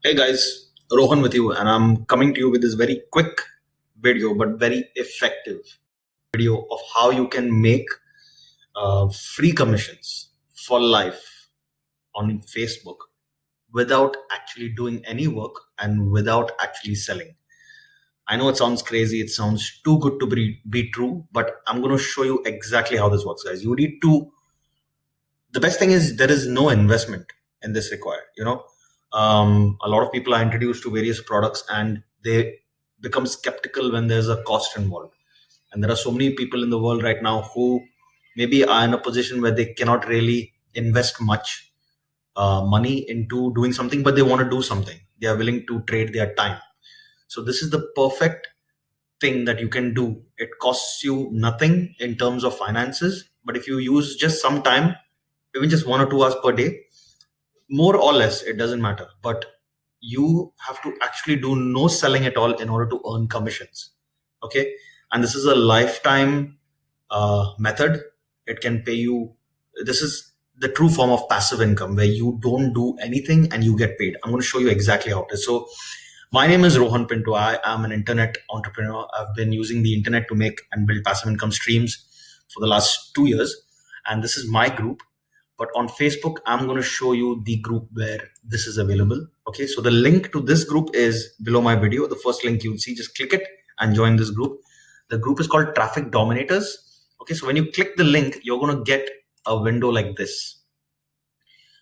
Hey guys, Rohan with you, and I'm coming to you with this very quick video but very effective video of how you can make free commissions for life on Facebook without actually doing any work and without actually selling. I know it sounds crazy, it sounds too good to be true, but I'm going to show you exactly how this works, guys. The best thing is there is no investment in this required. A lot of people are introduced to various products and they become skeptical when there's a cost involved. And there are so many people in the world right now who maybe are in a position where they cannot really invest much money into doing something, but they want to do something. They are willing to trade their time. So this is the perfect thing that you can do. It costs you nothing in terms of finances, but if you use just some time, even just 1 or 2 hours per day, more or less, it doesn't matter, but you have to actually do no selling at all in order to earn commissions. Okay. And this is a lifetime method. It can pay you. This is the true form of passive income where you don't do anything and you get paid. I'm going to show you exactly how it is. So my name is Rohan Pinto. I am an internet entrepreneur. I've been using the internet to make and build passive income streams for the last 2 years. And this is my group. But on Facebook, I'm going to show you the group where this is available. Okay, so the link to this group is below my video. The first link you'll see, just click it and join this group. The group is called Traffic Dominators. Okay, so when you click the link, you're going to get a window like this.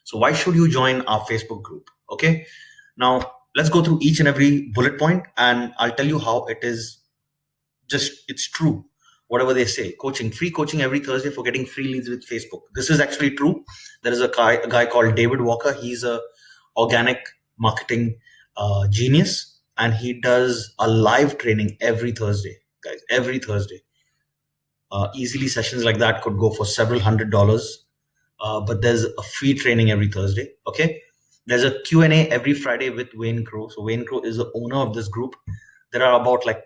So why should you join our Facebook group? Okay, now let's go through each and every bullet point and I'll tell you how it is. It's true. Whatever they say, free coaching every Thursday for getting free leads with Facebook. This is actually true. There is a guy called David Walker. He's a organic marketing genius, and he does a live training every Thursday, guys. Every Thursday. Easily sessions like that could go for several $100s, but there's a free training every Thursday. Okay. There's a Q&A every Friday with Wayne Crow. So Wayne Crow is the owner of this group. There are about like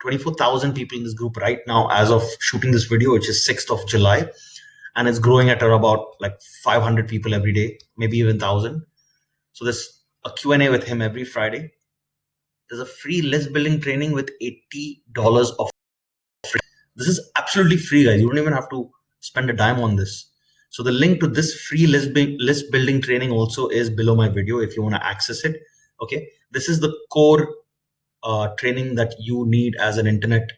24,000 people in this group right now as of shooting this video, which is 6th of July. And it's growing at about like 500 people every day, maybe even 1,000. So there's a Q&A with him every Friday. There's a free list building training with $80 of free. This is absolutely free, guys. You don't even have to spend a dime on this. So the link to this free list building training also is below my video if you want to access it. Okay. This is the core training that you need as an internet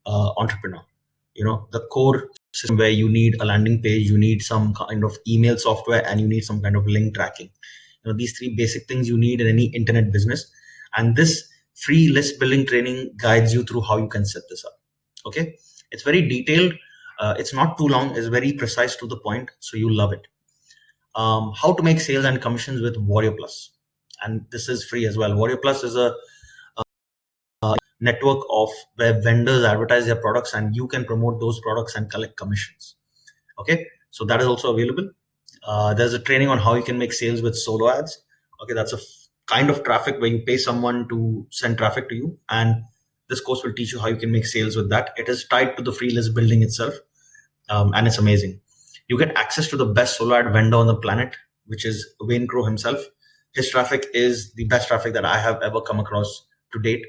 entrepreneur. The core system where you need a landing page, you need some kind of email software, and you need some kind of link tracking. These three basic things you need in any internet business. And this free list building training guides you through how you can set this up. Okay. It's very detailed. It's not too long. It's very precise to the point. So you'll love it. How to make sales and commissions with Warrior Plus. And this is free as well. Warrior Plus is a network of where vendors advertise their products and you can promote those products and collect commissions. Okay, so that is also available. There's a training on how you can make sales with solo ads. Okay, that's a kind of traffic where you pay someone to send traffic to you, and this course will teach you how you can make sales with that. It is tied to the free list building itself, and it's amazing. You get access to the best solo ad vendor on the planet, which is Wayne Crow himself. His traffic is the best traffic that I have ever come across to date.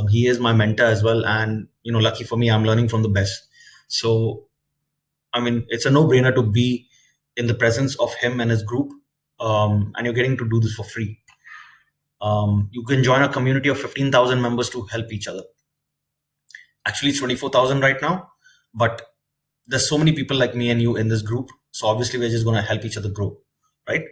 He is my mentor as well, and lucky for me, I'm learning from the best. So I mean, it's a no-brainer to be in the presence of him and his group, and you're getting to do this for free. You can join a community of 15,000 members to help each other. Actually, it's 24,000 right now, but there's so many people like me and you in this group, so obviously we're just going to help each other grow, right?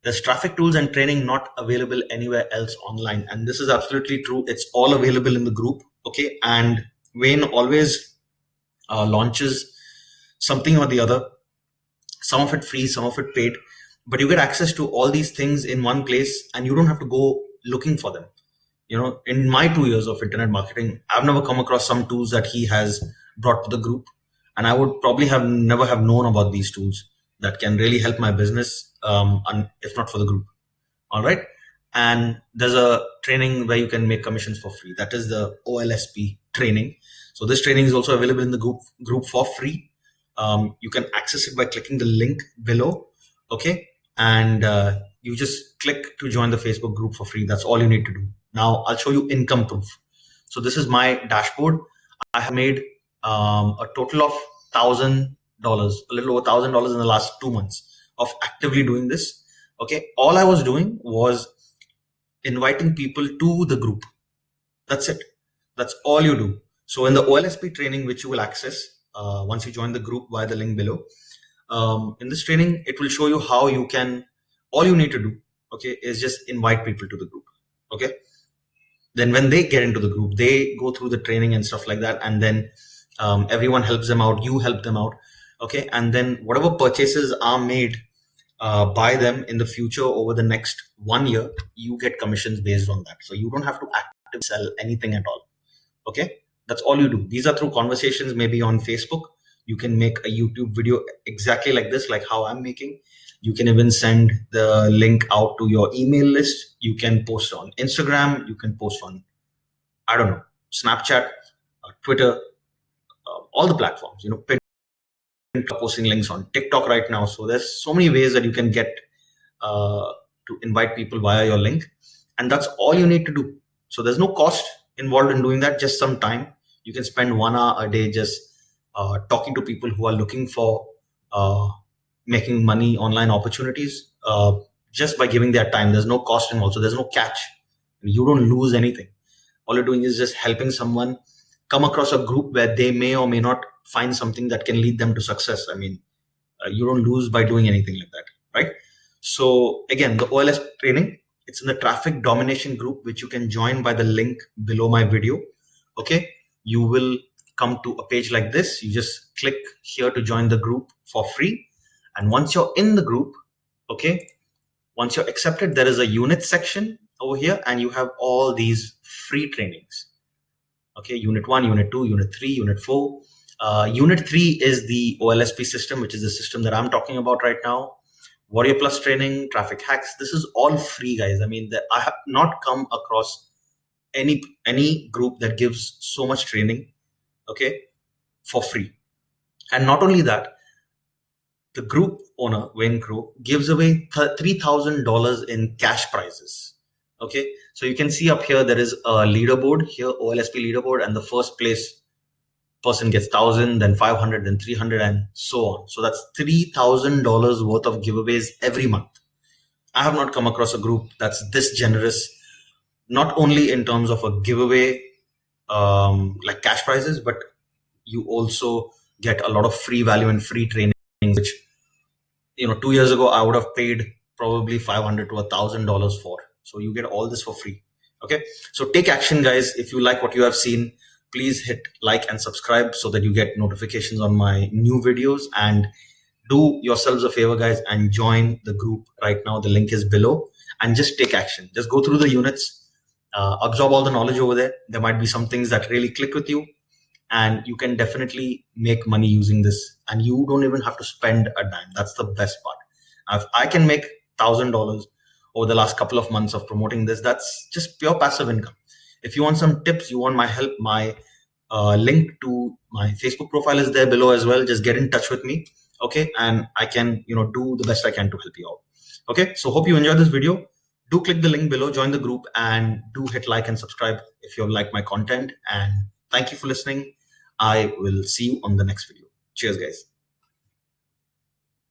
There's traffic tools and training not available anywhere else online. And this is absolutely true. It's all available in the group. Okay. And Wayne always launches something or the other, some of it free, some of it paid, but you get access to all these things in one place and you don't have to go looking for them. In my 2 years of internet marketing, I've never come across some tools that he has brought to the group. And I would probably never have known about these tools that can really help my business, and if not for the group. All right. And there's a training where you can make commissions for free. That is the OLSP training. So this training is also available in the group for free. You can access it by clicking the link below. Okay. And you just click to join the Facebook group for free. That's all you need to do. Now I'll show you income proof. So this is my dashboard. I have made a total of $1,000, a little over $1,000 in the last 2 months of actively doing this. Okay, all I was doing was inviting people to the group. That's it. That's all you do. So in the OLSP training, which you will access once you join the group via the link below, in this training, it will show you how you can, all you need to do, okay, is just invite people to the group. Okay. Then when they get into the group, they go through the training and stuff like that. And then everyone helps them out. You help them out. Okay. And then whatever purchases are made by them in the future over the next 1 year, you get commissions based on that. So you don't have to actively sell anything at all. Okay. That's all you do. These are through conversations, maybe on Facebook. You can make a YouTube video exactly like this, like how I'm making. You can even send the link out to your email list. You can post on Instagram. You can post on, I don't know, Snapchat, Twitter, all the platforms, posting links on TikTok right now. So there's so many ways that you can get to invite people via your link. And that's all you need to do. So there's no cost involved in doing that, just some time. You can spend 1 hour a day just talking to people who are looking for making money online opportunities just by giving their time. There's no cost involved. So there's no catch. You don't lose anything. All you're doing is just helping someone come across a group where they may or may not find something that can lead them to success. I mean, you don't lose by doing anything like that, right? So again, the OLS training, it's in the traffic domination group, which you can join by the link below my video. Okay. You will come to a page like this. You just click here to join the group for free. And once you're in the group, okay, once you're accepted, there is a unit section over here, and you have all these free trainings. Okay, unit 1, unit 2, unit 3, unit 4. Unit 3 is the OLSP system, which is the system that I'm talking about right now. Warrior Plus training, traffic hacks. This is all free, guys. I mean, I have not come across any group that gives so much training, okay, for free. And not only that, the group owner, Wayne Crow, gives away $3,000 in cash prizes. Okay, so you can see up here there is a leaderboard here, OLSP leaderboard, and the first place person gets 1,000, then 500, then 300, and so on. So that's $3,000 worth of giveaways every month. I have not come across a group that's this generous, not only in terms of a giveaway like cash prizes, but you also get a lot of free value and free training, which 2 years ago I would have paid probably $500 to $1,000 for. So you get all this for free. Okay, so take action, guys. If you like what you have seen, please hit like and subscribe so that you get notifications on my new videos. And do yourselves a favor, guys, and join the group right now. The link is below, and just take action. Just go through the units, absorb all the knowledge over there. There might be some things that really click with you, and you can definitely make money using this, and you don't even have to spend a dime. That's the best part. Now, if I can make $1,000 over the last couple of months of promoting this, that's just pure passive income. If you want some tips, you want my help, my link to my Facebook profile is there below as well. Just get in touch with me, okay, and I can do the best I can to help you out. Okay, so hope you enjoyed this video. Do click the link below, join the group, and do hit like and subscribe if you like my content. And thank you for listening. I will see you on the next video. Cheers, guys.